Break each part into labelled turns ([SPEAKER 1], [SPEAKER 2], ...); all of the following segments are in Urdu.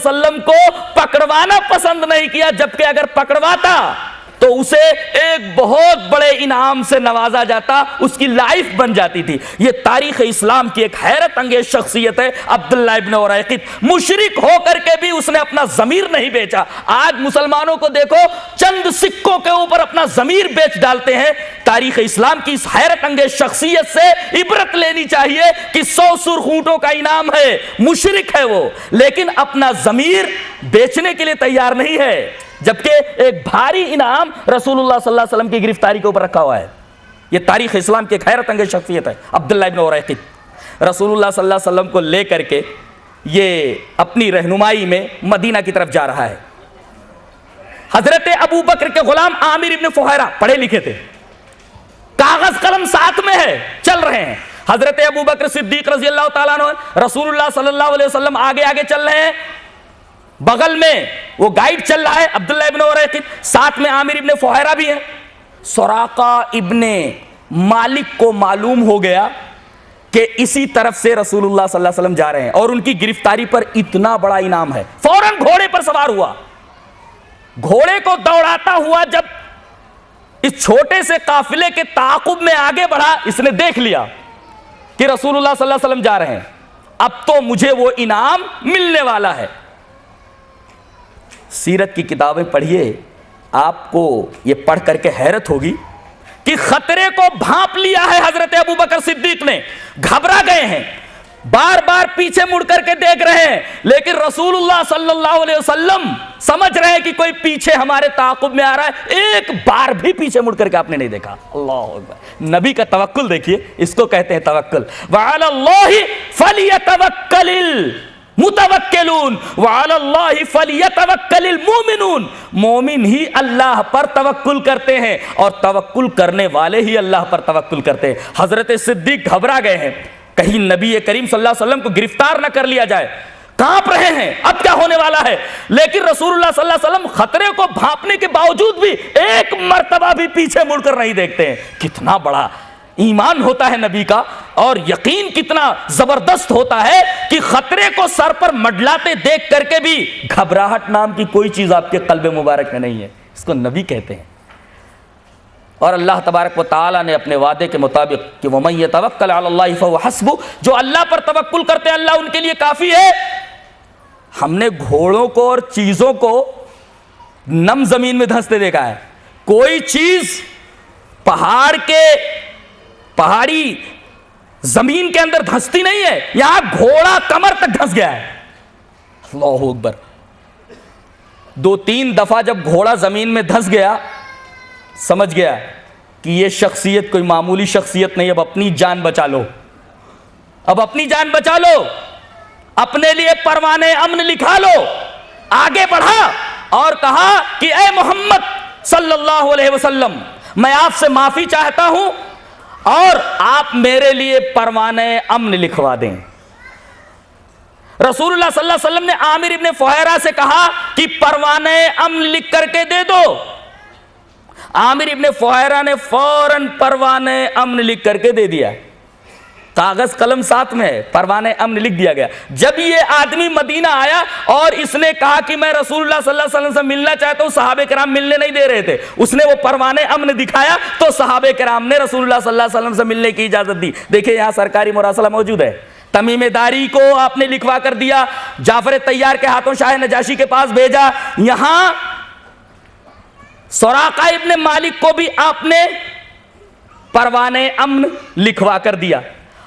[SPEAKER 1] وسلم کو پکڑوانا پسند نہیں کیا، جبکہ اگر پکڑواتا تو اسے ایک بہت بڑے انعام سے نوازا جاتا، اس کی لائف بن جاتی تھی۔ یہ تاریخ اسلام کی ایک حیرت انگیز شخصیت ہے عبداللہ ابن اریقط۔ مشرک ہو کر کے بھی اس نے اپنا ضمیر نہیں بیچا۔ آج مسلمانوں کو دیکھو، چند سکوں کے اوپر اپنا ضمیر بیچ ڈالتے ہیں۔ تاریخ اسلام کی اس حیرت انگیز شخصیت سے عبرت لینی چاہیے کہ 100 سرخ اونٹوں کا انعام ہے، مشرک ہے وہ، لیکن اپنا ضمیر بیچنے کے لیے تیار نہیں ہے، جبکہ ایک بھاری انعام رسول اللہ صلی اللہ علیہ وسلم کی گرفتاری کے اوپر رکھا ہوا ہے۔ یہ تاریخ اسلام کی ایک حیرت انگیز شخصیت ہے عبداللہ ابن اریقط۔ رسول اللہ صلی اللہ علیہ وسلم کو لے کر کے یہ اپنی رہنمائی میں مدینہ کی طرف جا رہا ہے۔ حضرت ابو بکر کے غلام عامر ابن فہیرہ پڑھے لکھے تھے، کاغذ قلم ساتھ میں ہے، چل رہے ہیں۔ حضرت ابو بکر صدیق رضی اللہ تعالیٰ عنہ، رسول اللہ صلی اللہ علیہ وسلم آگے آگے چل رہے ہیں، بغل میں وہ گائیڈ چل رہا ہے عبداللہ ابن اریقط، ساتھ میں عامر ابن فہیرہ بھی ہے۔ سراقہ ابن مالک کو معلوم ہو گیا کہ اسی طرف سے رسول اللہ صلی اللہ علیہ وسلم جا رہے ہیں اور ان کی گرفتاری پر اتنا بڑا انعام ہے، فوراً گھوڑے پر سوار ہوا، گھوڑے کو دوڑاتا ہوا جب اس چھوٹے سے قافلے کے تعاقب میں آگے بڑھا، اس نے دیکھ لیا کہ رسول اللہ صلی اللہ علیہ وسلم جا رہے ہیں، اب تو مجھے وہ انعام ملنے والا ہے۔ سیرت کی کتابیں پڑھیے، آپ کو یہ پڑھ کر کے حیرت ہوگی کہ خطرے کو بھانپ لیا ہے حضرت ابو بکر صدیق نے، گھبرا گئے ہیں، بار بار پیچھے مڑ کر کے دیکھ رہے ہیں، لیکن رسول اللہ صلی اللہ علیہ وسلم سمجھ رہے ہیں کہ کوئی پیچھے ہمارے تعاقب میں آ رہا ہے، ایک بار بھی پیچھے مڑ کر کے آپ نے نہیں دیکھا۔ اللہ اکبر، نبی کا توکل دیکھیے، اس کو کہتے ہیں توکل۔ وَعَلَى اللَّهِ فَلْيَتَوَكَّلِ الْمُتَوَكِّلُونَ وَعَلَى اللَّهِ فَلْيَتَوَكَّلِ الْمُؤْمِنُونَ، مومن ہی اللہ پر توکل کرتے ہیں اور توکل کرنے والے ہی اللہ پر توکل کرتے ہیں۔ حضرت صدیق گھبرا گئے ہیں، کہیں نبی کریم صلی اللہ علیہ وسلم کو گرفتار نہ کر لیا جائے، کانپ رہے ہیں، اب کیا ہونے والا ہے، لیکن رسول اللہ صلی اللہ علیہ وسلم خطرے کو بھانپنے کے باوجود بھی ایک مرتبہ بھی پیچھے مڑ کر نہیں دیکھتے ہیں۔ کتنا بڑا ایمان ہوتا ہے نبی کا، اور یقین کتنا زبردست ہوتا ہے کہ خطرے کو سر پر مڈلاتے دیکھ کر کے بھی گھبراہٹ نام کی کوئی چیز آپ کے قلب مبارک میں نہیں ہے، اس کو نبی کہتے ہیں۔ اور اللہ تبارک و تعالیٰ نے اپنے وعدے کے مطابق کہ وَمَن يَتَوَكَّلْ عَلَى اللَّهِ فَهُوَ حَسْبُهُ، جو اللہ پر توکل کرتے ہیں اللہ ان کے لیے کافی ہے۔ ہم نے گھوڑوں کو اور چیزوں کو نم زمین میں دھنستے دیکھا ہے، کوئی چیز پہاڑی زمین کے اندر دھنستی نہیں ہے، یہاں گھوڑا کمر تک دھنس گیا ہے۔ اللہ اکبر، 2-3 دفعہ جب گھوڑا زمین میں دھنس گیا، سمجھ گیا کہ یہ شخصیت کوئی معمولی شخصیت نہیں، اب اپنی جان بچا لو، اب اپنی جان بچا لو، اپنے لیے پروانے امن لکھا لو۔ آگے بڑھا اور کہا کہ اے محمد صلی اللہ علیہ وسلم، میں آپ سے معافی چاہتا ہوں اور آپ میرے لیے پروانے امن لکھوا دیں۔ رسول اللہ صلی اللہ علیہ وسلم نے عامر ابن فہیرہ سے کہا کہ پروانے امن لکھ کر کے دے دو۔ عامر ابن فہیرہ نے فوراً پروانے امن لکھ کر کے دے دیا، کاغذ قلم ساتھ میں ہے، پروانے امن لکھ دیا گیا۔ جب یہ آدمی مدینہ آیا اور اس نے کہا کہ میں رسول اللہ صلی اللہ علیہ وسلم سے ملنا چاہتا ہوں، صحابہ کرام ملنے نہیں دے رہے تھے، اس نے وہ پروانے امن دکھایا تو صحابہ کرام نے رسول اللہ صلی اللہ علیہ وسلم سے ملنے کی اجازت دی۔ دیکھیں یہاں سرکاری مراسلہ موجود ہے، تمیم داری کو آپ نے لکھوا کر دیا، جعفر طیار کے ہاتھوں شاہ نجاشی کے پاس بھیجا، یہاں سراقہ ابن مالک کو بھی آپ نے پروانے امن لکھوا کر دیا۔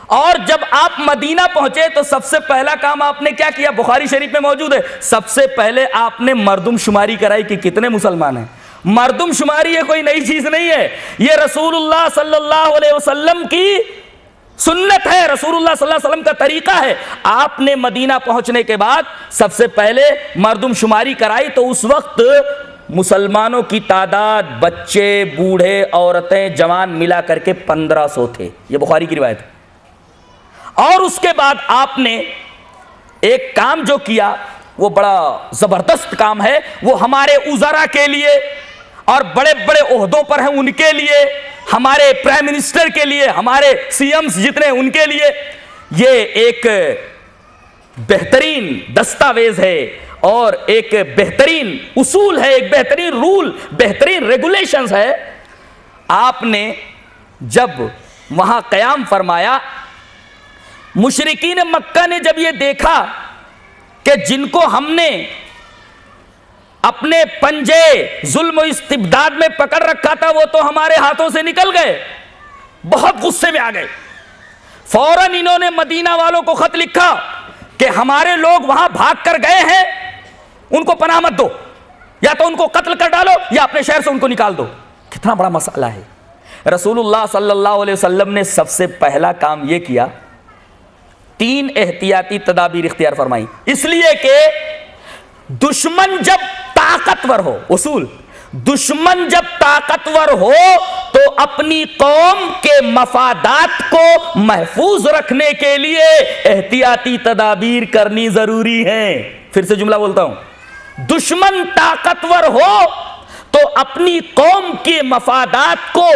[SPEAKER 1] اور جب آپ مدینہ پہنچے تو سب سے پہلا کام آپ نے کیا کیا، بخاری شریف میں موجود ہے، سب سے پہلے آپ نے مردم شماری کرائی کہ کتنے مسلمان ہیں۔ مردم شماری یہ کوئی نئی چیز نہیں ہے، یہ رسول اللہ صلی اللہ علیہ وسلم کی سنت ہے، رسول اللہ صلی اللہ علیہ وسلم کا طریقہ ہے۔ آپ نے مدینہ پہنچنے کے بعد سب سے پہلے مردم شماری کرائی تو اس وقت مسلمانوں کی تعداد، بچے، بوڑھے، عورتیں، جوان ملا کر کے 1500 تھے، یہ بخاری کی روایت ہے۔ اور اس کے بعد آپ نے ایک کام جو کیا وہ بڑا زبردست کام ہے، وہ ہمارے وزراء کے لیے اور بڑے بڑے عہدوں پر ہیں ان کے لیے، ہمارے پرائم منسٹر کے لیے، ہمارے سی ایمز جتنے ان کے لیے یہ ایک بہترین دستاویز ہے اور ایک بہترین اصول ہے، ایک بہترین رول، بہترین ریگولیشنز ہے. آپ نے جب وہاں قیام فرمایا، مشرکین مکہ نے جب یہ دیکھا کہ جن کو ہم نے اپنے پنجے ظلم و استبداد میں پکڑ رکھا تھا وہ تو ہمارے ہاتھوں سے نکل گئے، بہت غصے میں آ گئے. فوراً انہوں نے مدینہ والوں کو خط لکھا کہ ہمارے لوگ وہاں بھاگ کر گئے ہیں، ان کو پناہ مت دو، یا تو ان کو قتل کر ڈالو یا اپنے شہر سے ان کو نکال دو. کتنا بڑا مسئلہ ہے. رسول اللہ صلی اللہ علیہ وسلم نے سب سے پہلا کام یہ کیا، 3 احتیاطی تدابیر اختیار فرمائی. اس لیے کہ دشمن جب طاقتور ہو، اصول، دشمن جب طاقتور ہو تو اپنی قوم کے مفادات کو محفوظ رکھنے کے لیے احتیاطی تدابیر کرنی ضروری ہے. پھر سے جملہ بولتا ہوں، دشمن طاقتور ہو تو اپنی قوم کے مفادات کو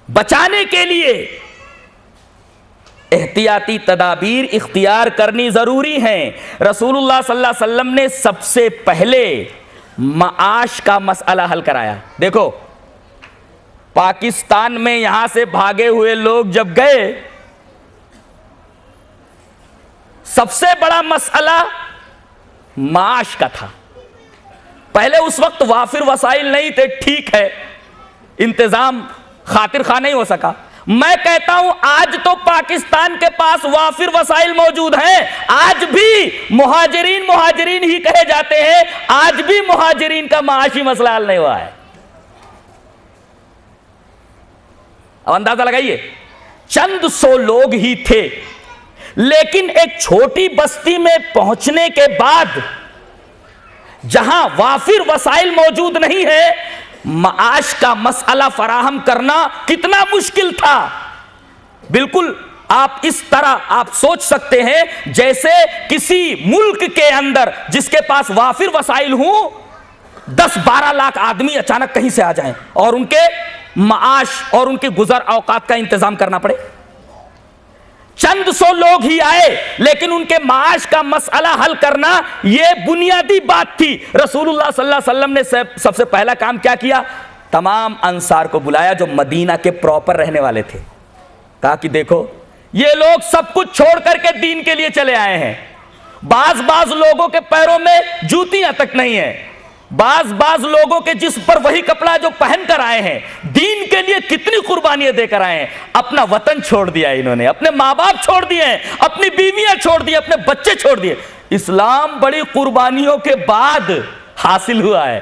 [SPEAKER 1] بچانے کے لیے احتیاطی تدابیر اختیار کرنی ضروری ہیں. رسول اللہ صلی اللہ علیہ وسلم نے سب سے پہلے معاش کا مسئلہ حل کرایا. دیکھو پاکستان میں یہاں سے بھاگے ہوئے لوگ جب گئے، سب سے بڑا مسئلہ معاش کا تھا. پہلے اس وقت وافر وسائل نہیں تھے، ٹھیک ہے، انتظام خاطر خواہ نہیں ہو سکا. میں کہتا ہوں آج تو پاکستان کے پاس وافر وسائل موجود ہیں، آج بھی مہاجرین ہی کہے جاتے ہیں، آج بھی مہاجرین کا معاشی مسئلہ حل نہیں ہوا ہے. اب اندازہ لگائیے، چند سو لوگ ہی تھے، لیکن ایک چھوٹی بستی میں پہنچنے کے بعد جہاں وافر وسائل موجود نہیں ہے، معاش کا مسئلہ فراہم کرنا کتنا مشکل تھا. بالکل آپ اس طرح آپ سوچ سکتے ہیں جیسے کسی ملک کے اندر جس کے پاس وافر وسائل ہوں 10-12 لاکھ آدمی اچانک کہیں سے آ جائیں اور ان کے معاش اور ان کے گزر اوقات کا انتظام کرنا پڑے. چند سو لوگ ہی آئے لیکن ان کے معاش کا مسئلہ حل کرنا یہ بنیادی بات تھی. رسول اللہ صلی اللہ علیہ وسلم نے سب سے پہلا کام کیا کیا؟ تمام انصار کو بلایا جو مدینہ کے پراپر رہنے والے تھے. کہا کہ دیکھو یہ لوگ سب کچھ چھوڑ کر کے دین کے لیے چلے آئے ہیں. بعض لوگوں کے پیروں میں جوتیاں تک نہیں ہیں، بعض لوگوں کے جسم پر وہی کپڑا جو پہن کر آئے ہیں. دین کے لیے کتنی قربانیاں دے کر آئے ہیں. اپنا وطن چھوڑ دیا انہوں نے، اپنے ماں باپ چھوڑ دیے ہیں، اپنی بیویاں چھوڑ دی، اپنے بچے چھوڑ دیے. اسلام بڑی قربانیوں کے بعد حاصل ہوا ہے.